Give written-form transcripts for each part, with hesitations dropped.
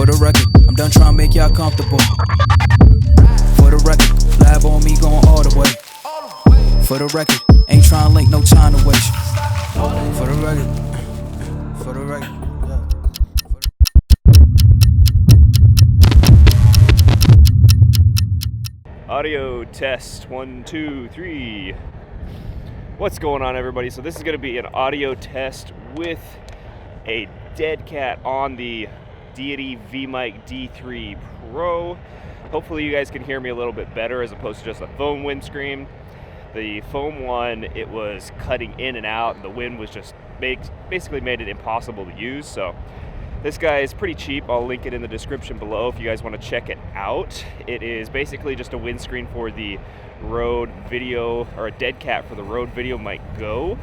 For the record, I'm done trying to make y'all comfortable. For the record, lab on me going all the way. For the record, ain't trying to link, no time to waste. For the record, for the record. Audio test 1, 2, 3. What's going on, everybody? So this is going to be an audio test with a dead cat on the Deity VMic D3 Pro. Hopefully you guys can hear me a little bit better as opposed to just a foam windscreen. The foam one, it was cutting in and out, and the wind was just basically made it impossible to use. So this guy is pretty cheap. I'll link it in the description below if you guys want to check it out. It is basically just a windscreen for the Rode Video, or a dead cat for the Rode Video Mic Go.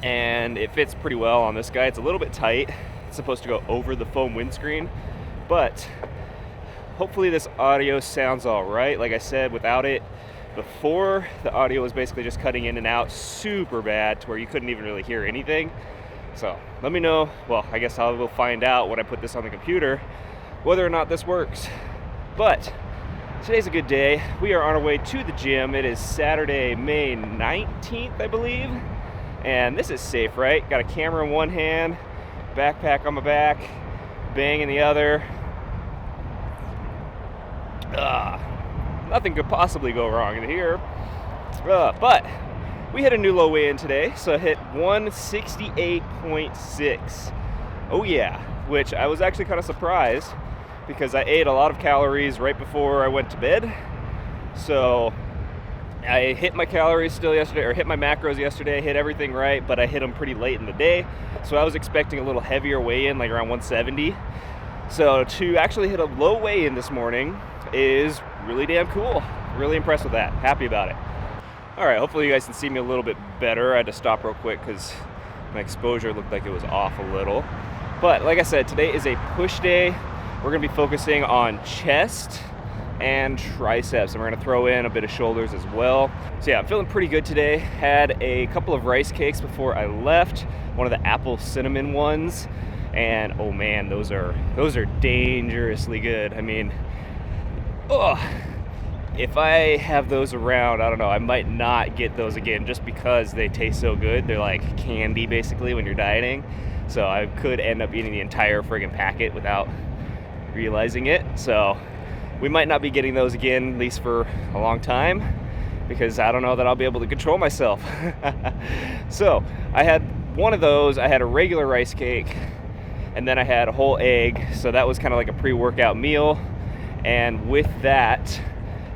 And it fits pretty well on this guy. It's a little bit tight. It's supposed to go over the foam windscreen, but hopefully this audio sounds all right. Like I said, without it, before, the audio was basically just cutting in and out super bad to where you couldn't even really hear anything. So let me know, well, I guess I will find out when I put this on the computer whether or not this works. But today's a good day. We are on our way to the gym. It is Saturday, May 19th, I believe. And this is safe, right? Got a camera in one hand, backpack on my back, bang in the other. Nothing could possibly go wrong in here. But we hit a new low weigh-in today, so I hit 168.6. Oh yeah, which I was actually kind of surprised because I ate a lot of calories right before I went to bed. So I hit my calories still yesterday, or hit my macros yesterday, hit everything right, but I hit them pretty late in the day. So I was expecting a little heavier weigh-in, like around 170. So to actually hit a low weigh-in this morning is really damn cool. Really impressed with that. Happy about it. All right, hopefully you guys can see me a little bit better. I had to stop real quick because my exposure looked like it was off a little. But like I said, today is a push day. We're gonna be focusing on chest and triceps, and we're gonna throw in a bit of shoulders as well. So yeah, I'm feeling pretty good today. Had a couple of rice cakes before I left, one of the apple cinnamon ones, and oh man, those are dangerously good. I mean, if I have those around, I don't know, I might not get those again just because they taste so good. They're like candy basically when you're dieting. So I could end up eating the entire friggin' packet without realizing it. So we might not be getting those again, at least for a long time, because I don't know that I'll be able to control myself. So I had one of those, I had a regular rice cake, and then I had a whole egg. So that was kind of like a pre-workout meal. And with that,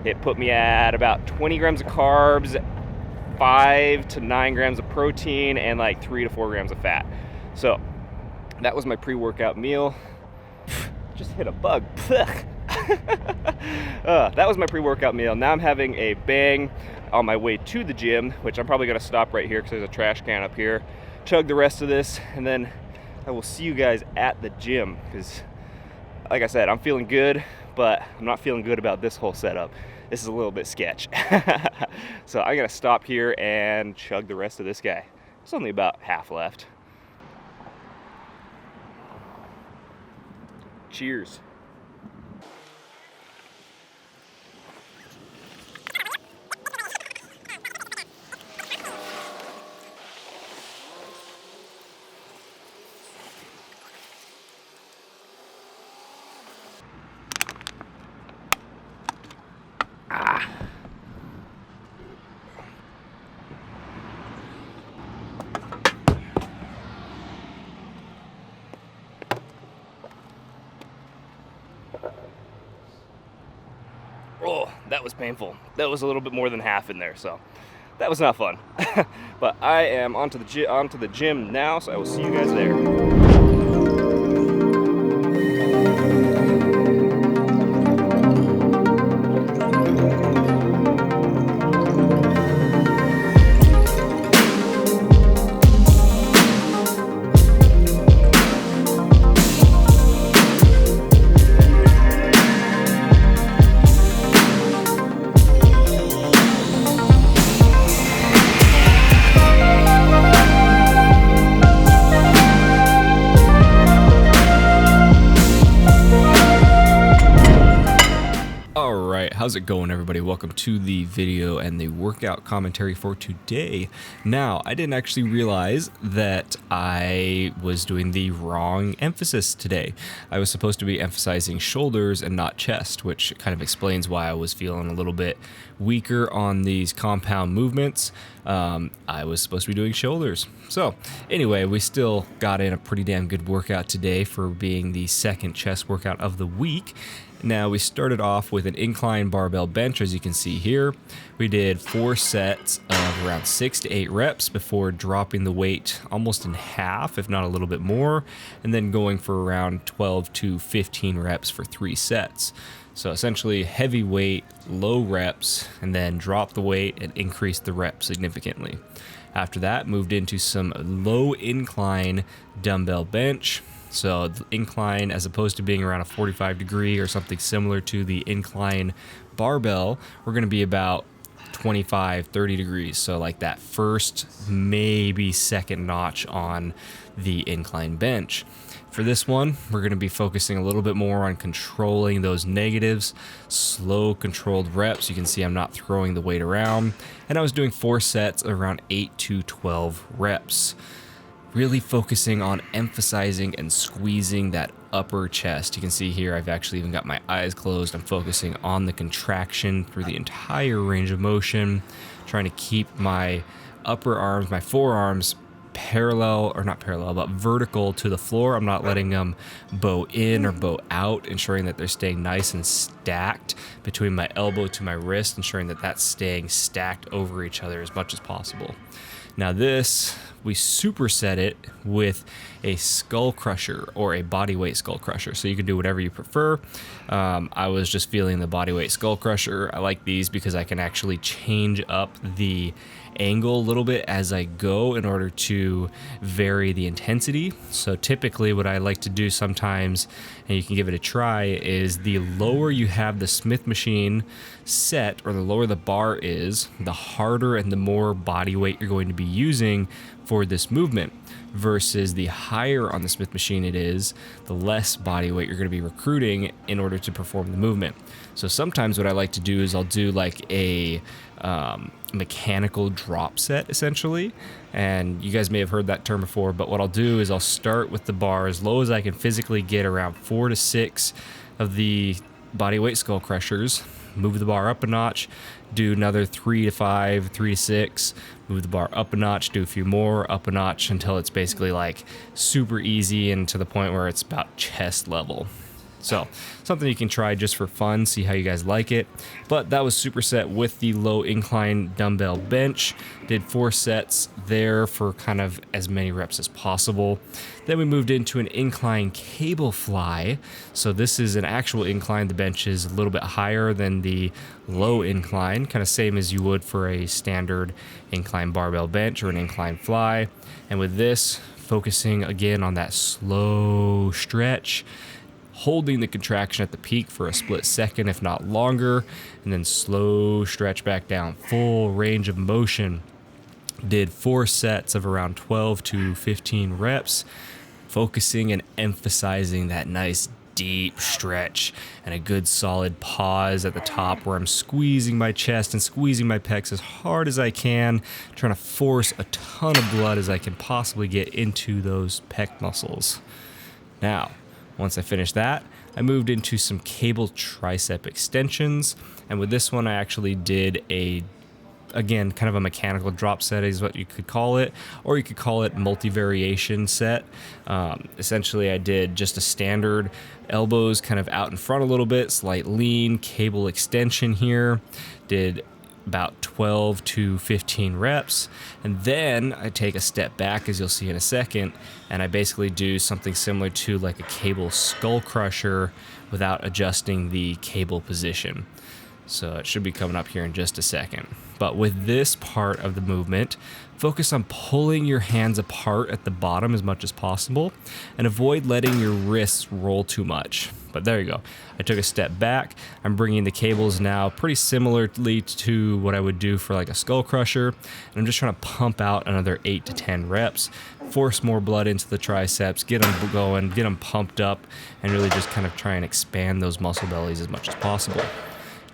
it put me at about 20 grams of carbs, 5 to 9 grams of protein, and like 3 to 4 grams of fat. So that was my pre-workout meal. Just hit a bug. That was my pre-workout meal. Now I'm having a bang on my way to the gym, which I'm probably gonna stop right here because there's a trash can up here. Chug the rest of this, and then I will see you guys at the gym, because like I said, I'm feeling good, but I'm not feeling good about this whole setup. This is a little bit sketch. So I'm gonna stop here and chug the rest of this guy. There's only about half left. Cheers. Oh, that was painful. That was a little bit more than half in there, so that was not fun. But I am onto the gym now, so I will see you guys there. how's it going, everybody? Welcome to the video and the workout commentary for today. Now, I didn't actually realize that I was doing the wrong emphasis today. I was supposed to be emphasizing shoulders and not chest, which kind of explains why I was feeling a little bit weaker on these compound movements. I was supposed to be doing shoulders. So anyway, we still got in a pretty damn good workout today for being the second chest workout of the week. Now, we started off with an incline barbell bench, as you can see here. We did 4 sets of around 6 to 8 reps before dropping the weight almost in half, if not a little bit more, and then going for around 12 to 15 reps for 3 sets. So essentially heavy weight, low reps, and then drop the weight and increase the reps significantly. After that, moved into some low incline dumbbell bench. So the incline, as opposed to being around a 45 degree or something similar to the incline barbell, we're going to be about 25, 30 degrees. So like that first, maybe second notch on the incline bench. For this one, we're going to be focusing a little bit more on controlling those negatives, slow controlled reps. You can see I'm not throwing the weight around. And I was doing 4 sets of around 8 to 12 reps. Really focusing on emphasizing and squeezing that upper chest. You can see here I've actually even got my eyes closed. I'm focusing on the contraction through the entire range of motion, trying to keep my upper arms, my forearms, parallel, or not parallel, but vertical to the floor. I'm not letting them bow in or bow out, ensuring that they're staying nice and stacked between my elbow to my wrist, ensuring that that's staying stacked over each other as much as possible. Now this, we superset it with a skull crusher or a bodyweight skull crusher. So you can do whatever you prefer. I was just feeling the bodyweight skull crusher. I like these because I can actually change up the angle a little bit as I go in order to vary the intensity. So typically what I like to do sometimes, and you can give it a try, is the lower you have the Smith machine set, or the lower the bar is, the harder and the more body weight you're going to be using for this movement, versus the higher on the Smith machine it is, the less body weight you're going to be recruiting in order to perform the movement. So sometimes what I like to do is I'll do like a mechanical drop set, essentially, and you guys may have heard that term before, but what I'll do is I'll start with the bar as low as I can physically get, around 4 to 6 of the bodyweight skull crushers, move the bar up a notch, do another 3 to 5, 3 to 6, move the bar up a notch, do a few more, up a notch, until it's basically like super easy and to the point where it's about chest level. So something you can try just for fun, see how you guys like it. But that was superset with the low incline dumbbell bench. Did 4 sets there for kind of as many reps as possible. Then we moved into an incline cable fly. So this is an actual incline. The bench is a little bit higher than the low incline, kind of same as you would for a standard incline barbell bench or an incline fly. And with this, focusing again on that slow stretch, holding the contraction at the peak for a split second, if not longer, and then slow stretch back down, full range of motion. Did 4 sets of around 12 to 15 reps, focusing and emphasizing that nice deep stretch and a good solid pause at the top where I'm squeezing my chest and squeezing my pecs as hard as I can, trying to force a ton of blood as I can possibly get into those pec muscles. Now, once I finished that, I moved into some cable tricep extensions. And with this one, I actually did again, kind of a mechanical drop set is what you could call it, or you could call it multi-variation set. Essentially, I did just a standard elbows kind of out in front a little bit, slight lean, cable extension here. Did about 12 to 15 reps, and then I take a step back, as you'll see in a second, and I basically do something similar to like a cable skull crusher without adjusting the cable position. So it should be coming up here in just a second. But with this part of the movement, focus on pulling your hands apart at the bottom as much as possible and avoid letting your wrists roll too much. But there you go. I took a step back. I'm bringing the cables now pretty similarly to what I would do for like a skull crusher. And I'm just trying to pump out another 8 to 10 reps, force more blood into the triceps, get them going, get them pumped up, and really just kind of try and expand those muscle bellies as much as possible.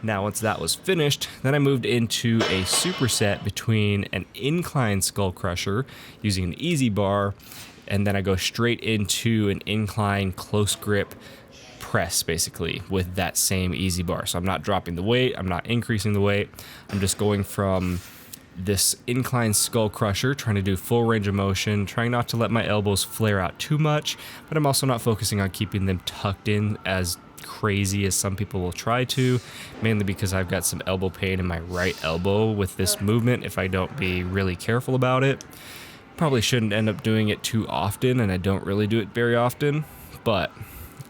Now, once that was finished, then I moved into a superset between an incline skull crusher using an easy bar, and then I go straight into an incline close grip press, basically, with that same easy bar. So I'm not dropping the weight, I'm not increasing the weight, I'm just going from this incline skull crusher, trying to do full range of motion, trying not to let my elbows flare out too much, but I'm also not focusing on keeping them tucked in as crazy as some people will try to, mainly because I've got some elbow pain in my right elbow with this movement if I don't be really careful about it. Probably shouldn't end up doing it too often, and I don't really do it very often, but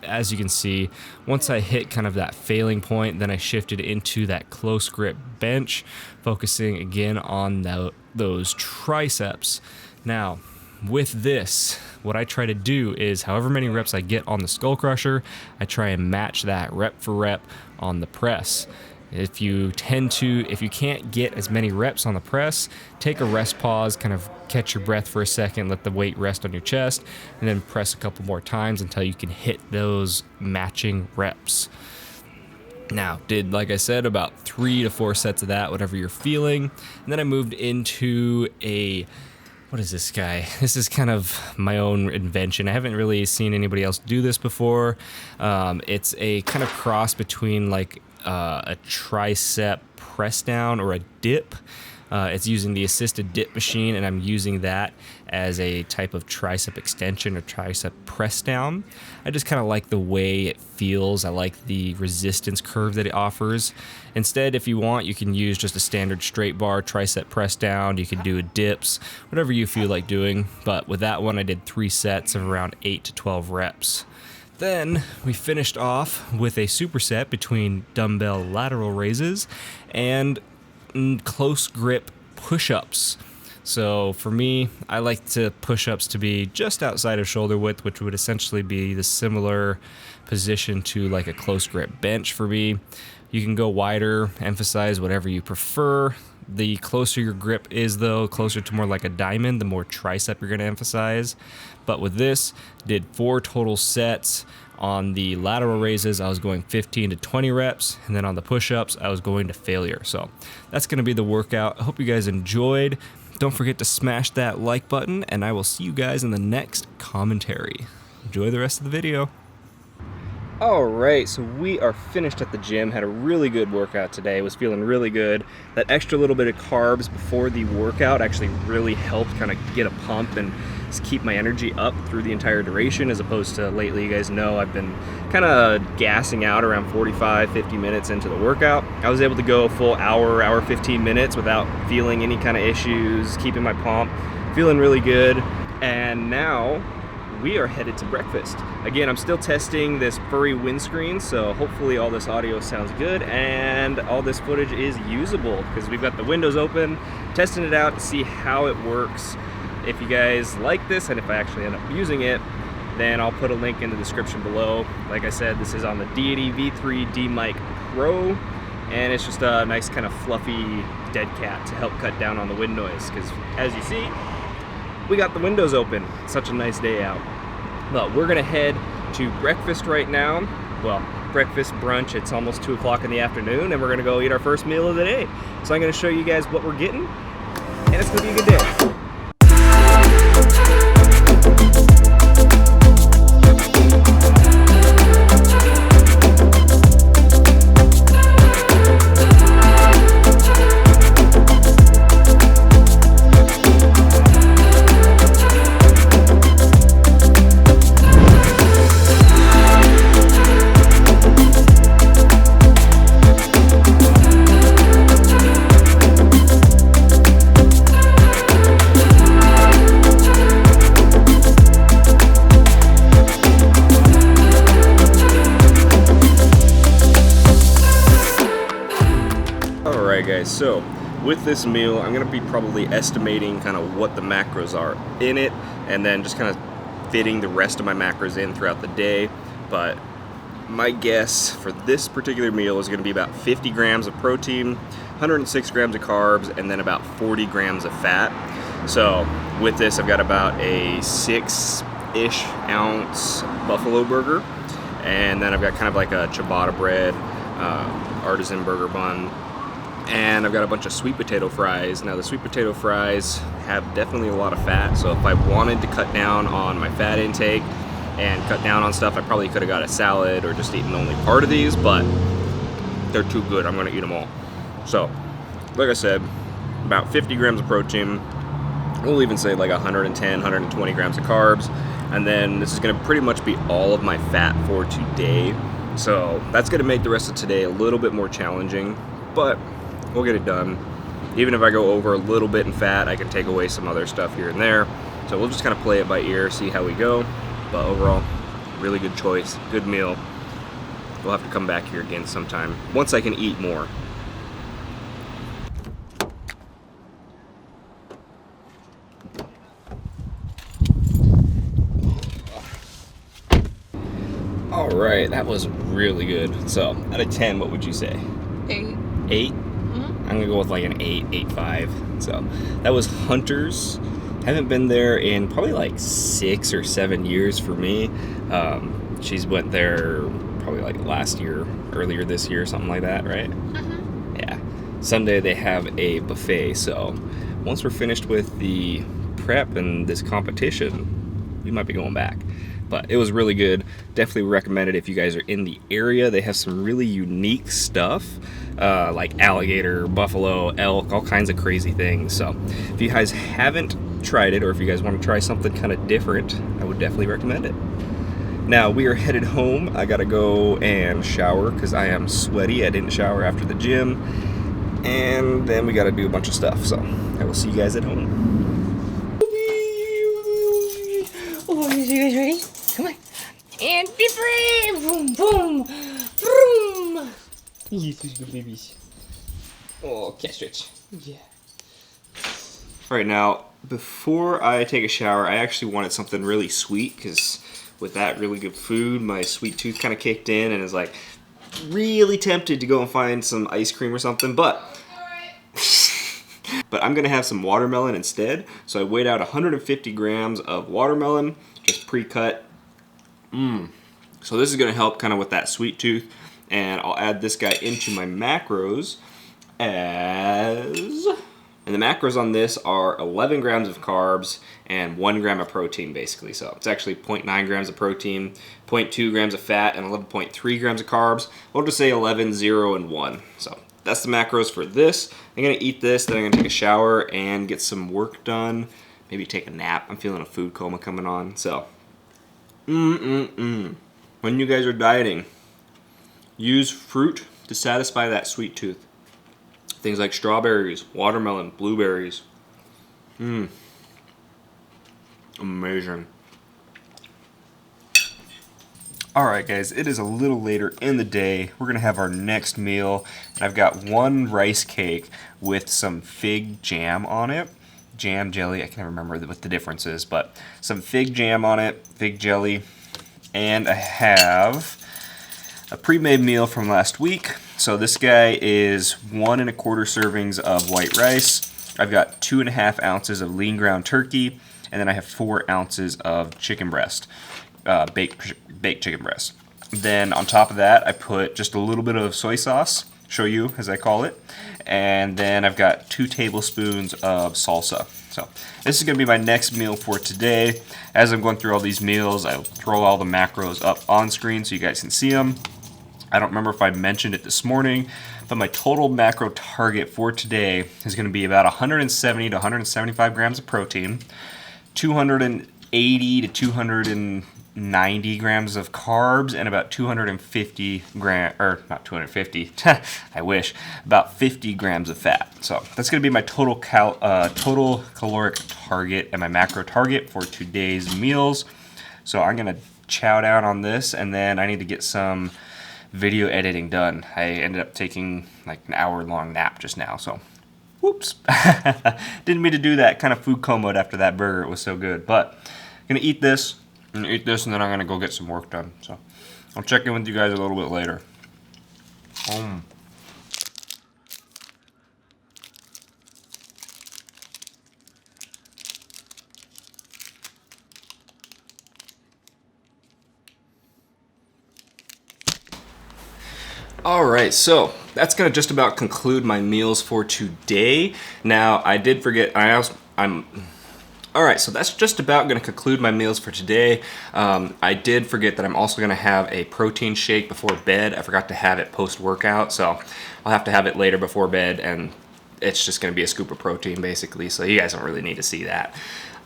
as you can see, once I hit kind of that failing point, then I shifted into that close grip bench, focusing again on those triceps. Now, with this, what I try to do is however many reps I get on the skull crusher, I try and match that rep for rep on the press. If you can't get as many reps on the press, take a rest pause, kind of catch your breath for a second, let the weight rest on your chest, and then press a couple more times until you can hit those matching reps. Now, did, like I said, about 3 to 4 sets of that, whatever you're feeling. And then I moved into what is this guy? This is kind of my own invention. I haven't really seen anybody else do this before. It's a kind of cross between like a tricep press down or a dip. It's using the assisted dip machine, and I'm using that as a type of tricep extension or tricep press down. I just kind of like the way it feels. I like the resistance curve that it offers. Instead, if you want, you can use just a standard straight bar tricep press down. You can do dips, whatever you feel like doing. But with that one, I did 3 sets of around 8 to 12 reps. Then we finished off with a superset between dumbbell lateral raises and close grip push-ups. So for me, I like to push-ups to be just outside of shoulder width, which would essentially be the similar position to like a close grip bench for me. You can go wider, emphasize whatever you prefer. The closer your grip is, though, closer to more like a diamond, the more tricep you're going to emphasize. But with this, did 4 total sets. On the lateral raises, I was going 15 to 20 reps, and then on the push-ups, I was going to failure. So that's going to be the workout. I hope you guys enjoyed. Don't forget to smash that like button, and I will see you guys in the next commentary. Enjoy the rest of the video. Alright, so we are finished at the gym. Had a really good workout today. Was feeling really good. That extra little bit of carbs before the workout actually really helped kind of get a pump and just keep my energy up through the entire duration, as opposed to lately, you guys know, I've been kind of gassing out around 45-50 minutes into the workout. I was able to go a full hour 15 minutes without feeling any kind of issues, keeping my pump, feeling really good. And now we are headed to breakfast. Again, I'm still testing this furry windscreen, so hopefully all this audio sounds good and all this footage is usable, because we've got the windows open, testing it out to see how it works. If you guys like this, and if I actually end up using it, then I'll put a link in the description below. Like I said, this is on the Deity V3 D-Mic Pro, and it's just a nice kind of fluffy dead cat to help cut down on the wind noise, because as you see, we got the windows open. It's such a nice day out. But we're gonna head to breakfast right now. Well, breakfast, brunch, it's almost 2 o'clock in the afternoon, and we're gonna go eat our first meal of the day. So I'm gonna show you guys what we're getting, and it's gonna be a good day. So with this meal, I'm gonna be probably estimating kind of what the macros are in it, and then just kind of fitting the rest of my macros in throughout the day. But my guess for this particular meal is gonna be about 50 grams of protein, 106 grams of carbs, and then about 40 grams of fat. So with this, I've got about a 6-ish ounce buffalo burger, and then I've got kind of like a ciabatta bread artisan burger bun. And I've got a bunch of sweet potato fries. Now the sweet potato fries have definitely a lot of fat, so if I wanted to cut down on my fat intake and cut down on stuff, I probably could have got a salad or just eaten only part of these, but they're too good. I'm gonna eat them all. So, like I said, about 50 grams of protein. We'll even say like 110, 120 grams of carbs. And then this is gonna pretty much be all of my fat for today. So that's gonna make the rest of today a little bit more challenging, but we'll get it done. Even if I go over a little bit in fat, I can take away some other stuff here and there. So we'll just kind of play it by ear, see how we go. But overall, really good choice, good meal. We'll have to come back here again sometime, once I can eat more. All right, that was really good. So, out of 10, what would you say? 8. 8? I'm gonna go with like an 8, 8.5. So that was Hunter's. Haven't been there in probably like 6 or 7 years for me. She's went there probably like last year, earlier this year, something like that, right? Yeah. Sunday they have a buffet, so once we're finished with the prep and this competition, we might be going back. But it was really good. Definitely recommend it if you guys are in the area. They have some really unique stuff, like alligator, buffalo, elk, all kinds of crazy things. So if you guys haven't tried it, or if you guys want to try something kind of different, I would definitely recommend it. Now we are headed home. I gotta go and shower because I am sweaty. I didn't shower after the gym. And then we gotta do a bunch of stuff. So I will see you guys at home. Oh, are you guys ready? Come on. And be brave! Boom, boom, boom! Yes, these good babies. Oh, cat stretch. Yeah. All right, now, before I take a shower, I actually wanted something really sweet because with that really good food, my sweet tooth kind of kicked in and is like really tempted to go and find some ice cream or something, but I'm gonna have some watermelon instead. So I weighed out 150 grams of watermelon, just pre-cut. So this is gonna help kind of with that sweet tooth, and I'll add this guy into my macros and the macros on this are 11 grams of carbs and 1 gram of protein, basically. So it's actually 0.9 grams of protein, 0.2 grams of fat, and 11.3 grams of carbs. We'll just say 11, 0, and 1. So that's the macros for this. I'm gonna eat this, then I'm gonna take a shower and get some work done. Maybe take a nap. I'm feeling a food coma coming on. So, when you guys are dieting, use fruit to satisfy that sweet tooth. Things like strawberries, watermelon, blueberries. Amazing. Alright guys, it is a little later in the day. We're going to have our next meal. And I've got one rice cake with some fig jam on it. Jam, jelly, I can't remember what the difference is, but some fig jam on it, fig jelly. And I have a pre-made meal from last week. So this guy is 1 1/4 servings of white rice. I've got 2.5 ounces of lean ground turkey, and then I have 4 ounces of chicken breast, baked chicken breast. Then on top of that, I put just a little bit of soy sauce, shoyu as I call it, and then I've got 2 tablespoons of salsa. So this is going to be my next meal for today. As I'm going through all these meals, I'll throw all the macros up on screen so you guys can see them. I don't remember if I mentioned it this morning, but my total macro target for today is going to be about 170 to 175 grams of protein, 280 to 290 grams of carbs, and about 250 grams, or not 250, I wish, about 50 grams of fat. So that's going to be my total caloric target and my macro target for today's meals. So I'm going to chow down on this, and then I need to get some video editing done. I ended up taking like an hour-long nap just now, so whoops. Didn't mean to do that. Kind of food coma after that burger. It was so good. But I'm gonna eat this, and then I'm gonna go get some work done. So I'll check in with you guys a little bit later. All right, so that's gonna just about conclude my meals for today. Now, I did forget, all right, so that's just about gonna conclude my meals for today. I did forget that I'm also gonna have a protein shake before bed. I forgot to have it post-workout, so I'll have to have it later before bed, and it's just gonna be a scoop of protein basically, so you guys don't really need to see that.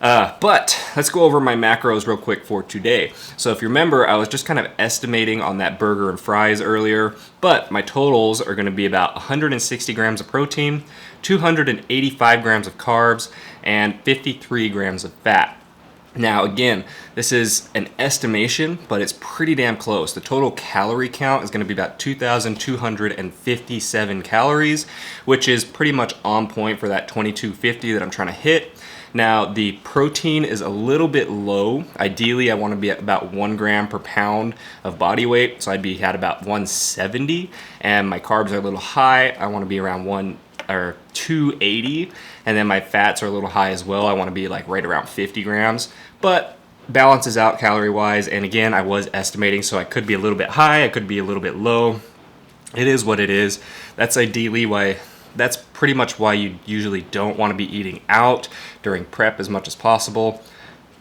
But let's go over my macros real quick for today. So if you remember, I was just kind of estimating on that burger and fries earlier, but my totals are gonna be about 160 grams of protein, 285 grams of carbs, and 53 grams of fat. Now again, this is an estimation, but it's pretty damn close. The total calorie count is gonna be about 2,257 calories, which is pretty much on point for that 2250 that I'm trying to hit. Now the protein is a little bit low. Ideally, I want to be at about 1 gram per pound of body weight, so I'd be at about 170, and my carbs are a little high. I want to be around 280, and then my fats are a little high as well. I want to be like right around 50 grams, but balances out calorie wise. And again, I was estimating, so I could be a little bit high, I could be a little bit low. It is what it is. That's pretty much why you usually don't want to be eating out during prep as much as possible.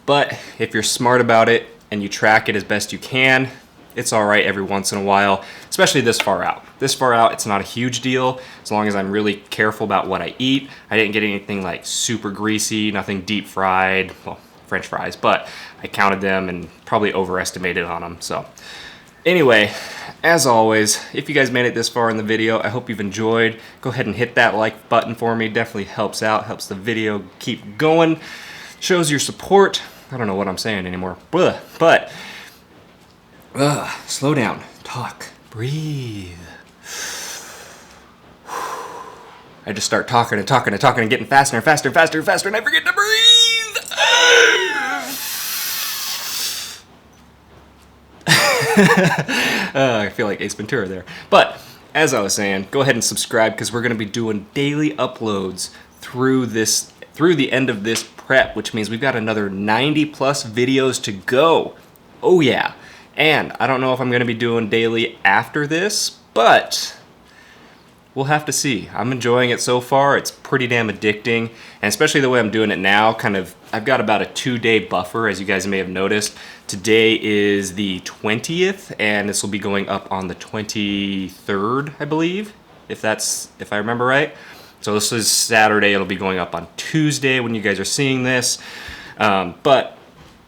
But if you're smart about it and you track it as best you can, it's all right every once in a while, especially this far out. This far out, it's not a huge deal as long as I'm really careful about what I eat. I didn't get anything like super greasy, nothing deep fried, well, French fries, but I counted them and probably overestimated on them. So anyway, as always, if you guys made it this far in the video, I hope you've enjoyed. Go ahead and hit that like button for me. Definitely helps out, helps the video keep going, shows your support. I don't know what I'm saying anymore, but slow down, talk, breathe. I just start talking and getting faster and faster and faster and faster, and I forget to breathe. I feel like Ace Ventura there. But as I was saying, go ahead and subscribe because we're going to be doing daily uploads through the end of this prep, which means we've got another 90 plus videos to go. Oh yeah. And I don't know if I'm going to be doing daily after this, but we'll have to see. I'm enjoying it so far. It's pretty damn addicting, and especially the way I'm doing it now, I've got about a 2-day buffer, as you guys may have noticed. Today is the 20th, and this will be going up on the 23rd, I believe, if I remember right. So this is Saturday. It'll be going up on Tuesday when you guys are seeing this. But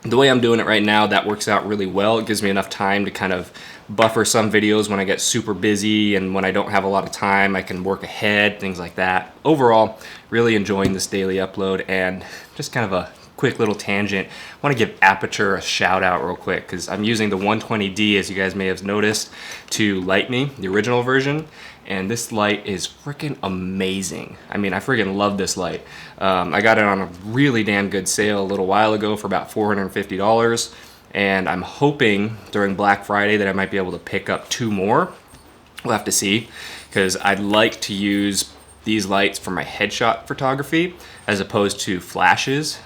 the way I'm doing it right now, that works out really well. It gives me enough time to kind of buffer some videos when I get super busy, and when I don't have a lot of time, I can work ahead, things like that. Overall, really enjoying this daily upload. And just kind of a quick little tangent, I want to give Aperture a shout out real quick because I'm using the 120D, as you guys may have noticed, to light me, the original version. And this light is freaking amazing. I mean, I freaking love this light. I got it on a really damn good sale a little while ago for about $450. And I'm hoping during Black Friday that I might be able to pick up 2 more. We'll have to see, because I'd like to use these lights for my headshot photography as opposed to flashes.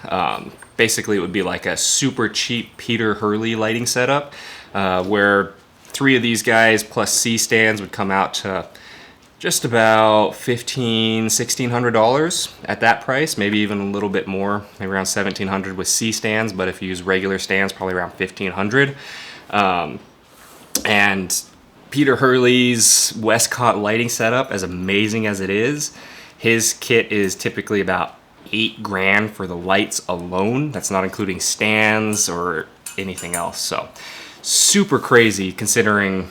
Basically, it would be like a super cheap Peter Hurley lighting setup, where 3 of these guys plus C stands would come out to just about $1,600 at that price, maybe even a little bit more, maybe around $1,700 with C stands, but if you use regular stands, probably around $1,500. And Peter Hurley's Westcott lighting setup, as amazing as it is, his kit is typically about $8 grand for the lights alone. That's not including stands or anything else. So super crazy considering.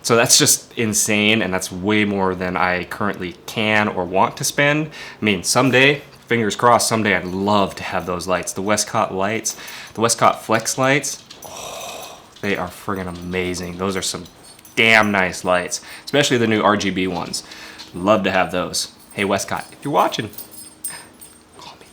So that's just insane, and that's way more than I currently can or want to spend. I mean, someday, fingers crossed, someday I'd love to have those lights. The Westcott lights, the Westcott Flex lights, oh, they are friggin' amazing. Those are some damn nice lights, especially the new RGB ones. Love to have those. Hey Westcott, if you're watching, call me.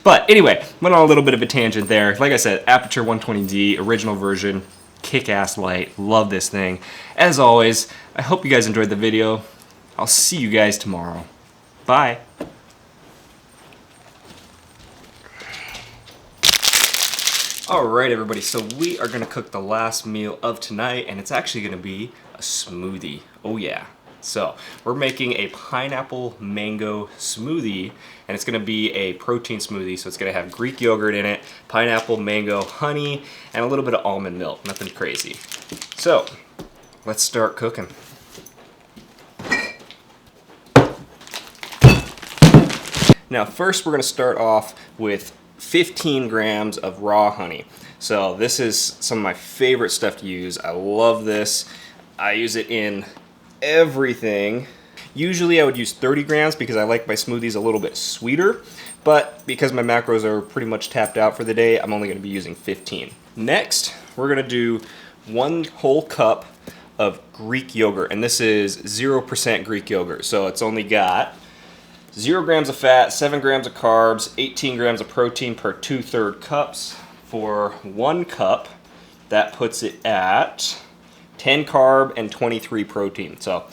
But anyway, went on a little bit of a tangent there. Like I said, Aperture 120D, original version, kick-ass light. Love this thing. As always, I hope you guys enjoyed the video. I'll see you guys tomorrow. Bye. All right, everybody, so we are gonna cook the last meal of tonight, and it's actually gonna be a smoothie. Oh yeah. So we're making a pineapple mango smoothie, and it's gonna be a protein smoothie. So it's gonna have Greek yogurt in it, pineapple, mango, honey, and a little bit of almond milk, nothing crazy. So let's start cooking. Now first we're gonna start off with 15 grams of raw honey. So this is some of my favorite stuff to use. I love this. I use it in everything. Usually I would use 30 grams because I like my smoothies a little bit sweeter, but because my macros are pretty much tapped out for the day, I'm only gonna be using 15. Next, we're gonna do 1 whole cup of Greek yogurt, and this is 0% Greek yogurt. So it's only got 0 grams of fat, 7 grams of carbs, 18 grams of protein per 2/3 cups. For 1 cup, that puts it at 10 carb and 23 protein. So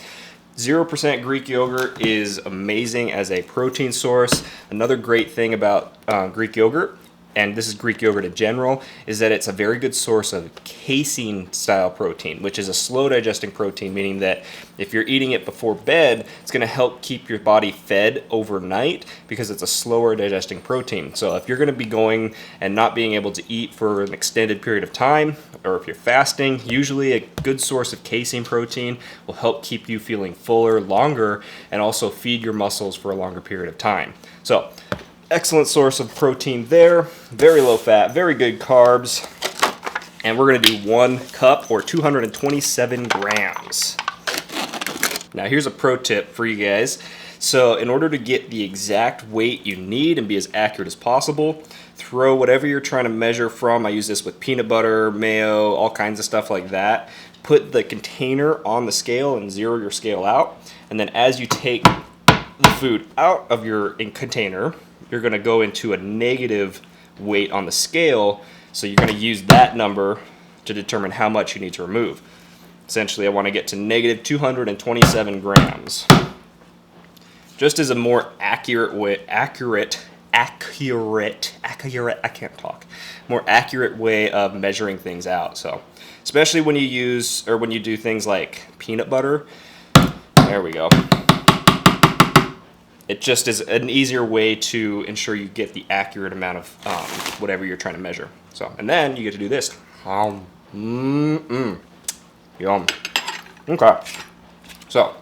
0% Greek yogurt is amazing as a protein source. Another great thing about Greek yogurt, and this is Greek yogurt in general, is that it's a very good source of casein style protein, which is a slow digesting protein, meaning that if you're eating it before bed, it's gonna help keep your body fed overnight because it's a slower digesting protein. So if you're gonna be going and not being able to eat for an extended period of time, or if you're fasting, usually a good source of casein protein will help keep you feeling fuller longer and also feed your muscles for a longer period of time. So excellent source of protein there, very low fat, very good carbs. And we're gonna do 1 cup or 227 grams. Now here's a pro tip for you guys. So in order to get the exact weight you need and be as accurate as possible, throw whatever you're trying to measure from. I use this with peanut butter, mayo, all kinds of stuff like that. Put the container on the scale and zero your scale out. And then as you take the food out of your container, you're gonna go into a negative weight on the scale, so you're gonna use that number to determine how much you need to remove. Essentially, I wanna get to negative 227 grams. Just as a more accurate way, more accurate way of measuring things out. So, especially when you use, or when you do things like peanut butter, there we go. It just is an easier way to ensure you get the accurate amount of whatever you're trying to measure. So, and then you get to do this. Yum. Okay. So,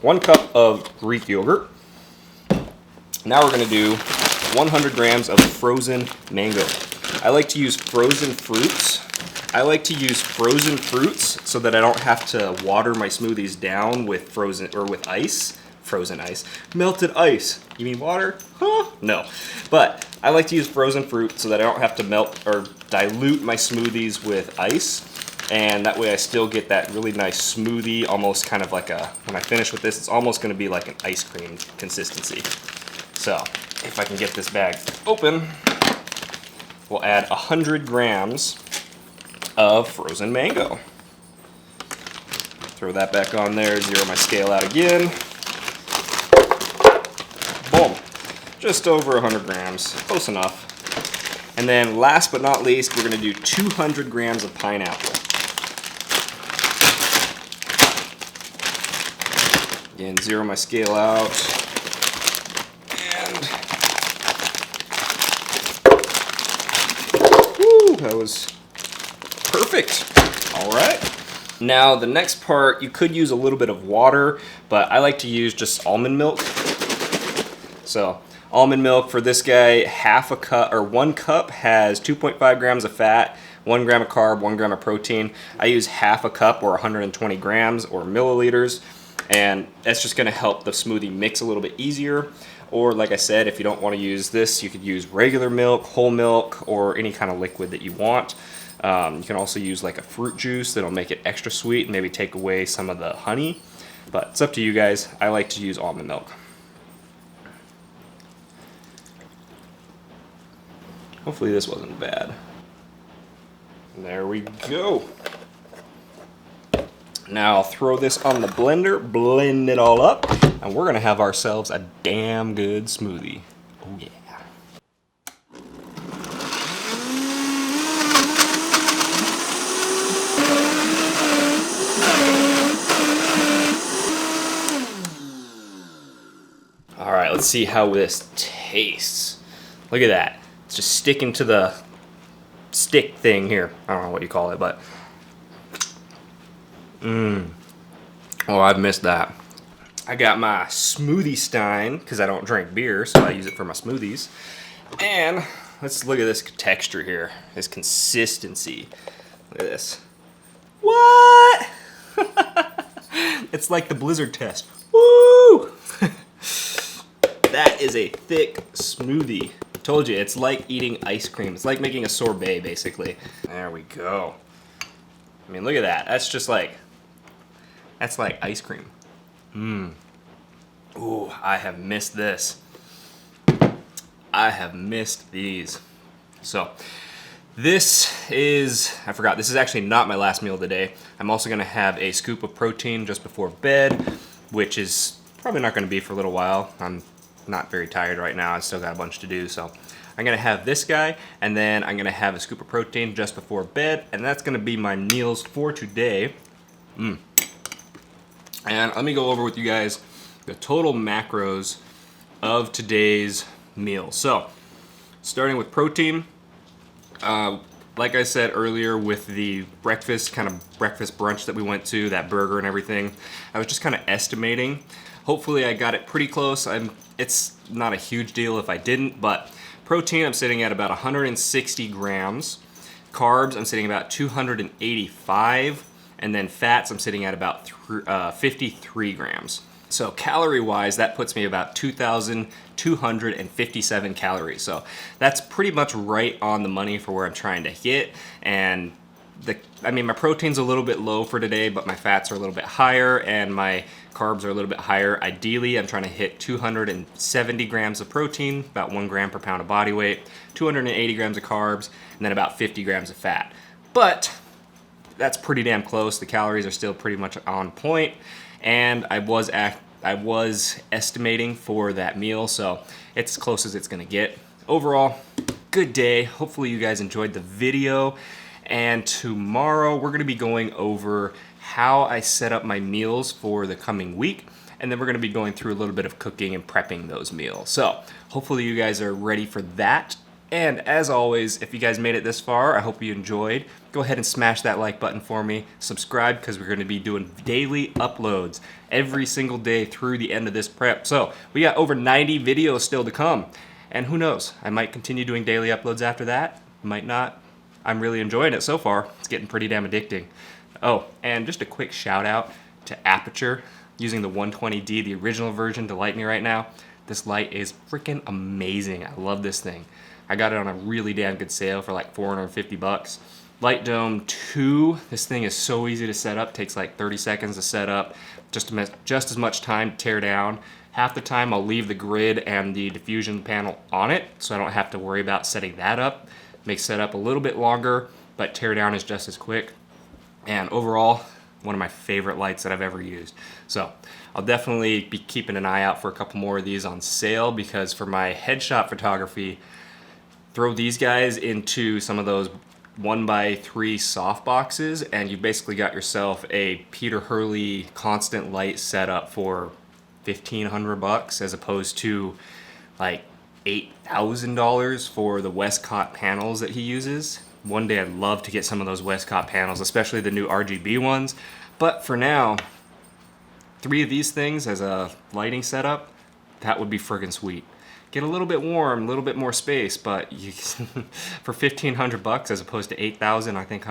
1 cup of Greek yogurt. Now we're gonna do 100 grams of frozen mango. I like to use frozen fruits. I like to use frozen fruits so that I don't have to water my smoothies down with frozen or with ice. Frozen ice. Melted ice. You mean water? Huh? No. But I like to use frozen fruit so that I don't have to melt or dilute my smoothies with ice. And that way I still get that really nice smoothie, almost kind of like a, when I finish with this, it's almost gonna be like an ice cream consistency. So if I can get this bag open, we'll add 100 grams of frozen mango. Throw that back on there, zero my scale out again. Boom, just over 100 grams, close enough. And then last but not least, we're gonna do 200 grams of pineapple. Again, zero my scale out. And, whew, that was perfect. All right. Now the next part, you could use a little bit of water, but I like to use just almond milk. So almond milk for this guy, 1 cup has 2.5 grams of fat, 1 gram of carb, 1 gram of protein. I use half a cup or 120 grams or milliliters, and that's just gonna help the smoothie mix a little bit easier. Or like I said, if you don't wanna use this, you could use regular milk, whole milk, or any kind of liquid that you want. You can also use like a fruit juice that'll make it extra sweet and maybe take away some of the honey. But it's up to you guys. I like to use almond milk. Hopefully this wasn't bad. There we go. Now I'll throw this on the blender, blend it all up, and we're gonna have ourselves a damn good smoothie. Oh yeah. Let's see how this tastes. Look at that. It's just sticking to the stick thing here. I don't know what you call it, but oh, I've missed that. I got my smoothie stein because I don't drink beer, so I use it for my smoothies. And let's look at this texture here, this consistency. Look at this. What? It's like the Blizzard test. Woo! That is a thick smoothie. I told you, it's like eating ice cream. It's like making a sorbet, basically. There we go. I mean, look at that. That's just like, that's like ice cream. Ooh, I have missed this. I have missed these. So, this is, I forgot, this is actually not my last meal of the day. I'm also gonna have a scoop of protein just before bed, which is probably not gonna be for a little while. I'm not very tired right now. I still got a bunch to do, so I'm gonna have this guy, and then I'm gonna have a scoop of protein just before bed, and that's gonna be my meals for today. And let me go over with you guys the total macros of today's meal. So, starting with protein, like I said earlier with the breakfast brunch that we went to, that burger and everything, I was just kind of estimating. Hopefully I got it pretty close. It's not a huge deal if I didn't, but protein I'm sitting at about 160 grams. Carbs I'm sitting about 285, and then fats I'm sitting at about 53 grams. So calorie-wise, that puts me about 2,257 calories. So that's pretty much right on the money for where I'm trying to hit. And my protein's a little bit low for today, but my fats are a little bit higher and my carbs are a little bit higher. Ideally, I'm trying to hit 270 grams of protein, about 1 gram per pound of body weight, 280 grams of carbs, and then about 50 grams of fat. But that's pretty damn close. The calories are still pretty much on point. And I was estimating for that meal, so it's as close as it's gonna get. Overall, good day. Hopefully you guys enjoyed the video. And tomorrow we're gonna be going over how I set up my meals for the coming week. And then we're gonna be going through a little bit of cooking and prepping those meals. So hopefully you guys are ready for that. And as always, if you guys made it this far, I hope you enjoyed. Go ahead and smash that like button for me. Subscribe, because we're going to be doing daily uploads every single day through the end of this prep. So we got over 90 videos still to come. And who knows, I might continue doing daily uploads after that. Might not. I'm really enjoying it so far. It's getting pretty damn addicting. Oh, and just a quick shout out to Aperture, using the 120D, the original version, to light me right now. This light is freaking amazing. I love this thing. I got it on a really damn good sale for like 450 bucks. Light Dome 2, this thing is so easy to set up, takes like 30 seconds to set up, just as much time to tear down. Half the time I'll leave the grid and the diffusion panel on it, so I don't have to worry about setting that up. Makes setup a little bit longer, but tear down is just as quick. And overall, one of my favorite lights that I've ever used. So I'll definitely be keeping an eye out for a couple more of these on sale, because for my headshot photography, throw these guys into some of those 1x3 soft boxes, and you basically got yourself a Peter Hurley constant light setup for 1,500 bucks, as opposed to like $8,000 for the Westcott panels that he uses. One day I'd love to get some of those Westcott panels, especially the new RGB ones. But for now, 3 of these things as a lighting setup, that would be friggin' sweet. Get a little bit warm, a little bit more space, but you, for 1,500 bucks as opposed to 8,000, I think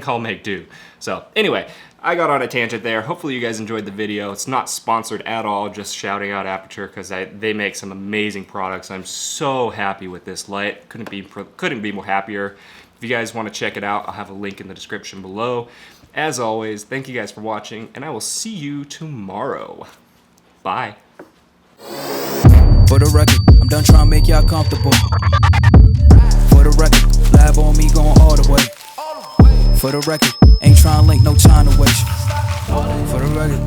I'll make do. So anyway, I got on a tangent there. Hopefully you guys enjoyed the video. It's not sponsored at all, just shouting out Aperture, because they make some amazing products. I'm so happy with this light. Couldn't be more happier. If you guys want to check it out, I'll have a link in the description below. As always, thank you guys for watching, and I will see you tomorrow. Bye. For the record, I'm done trying to make y'all comfortable. For the record, lab on me going all the way. For the record, ain't trying to link, no time to waste. For the record,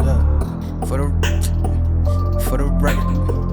yeah. For the record.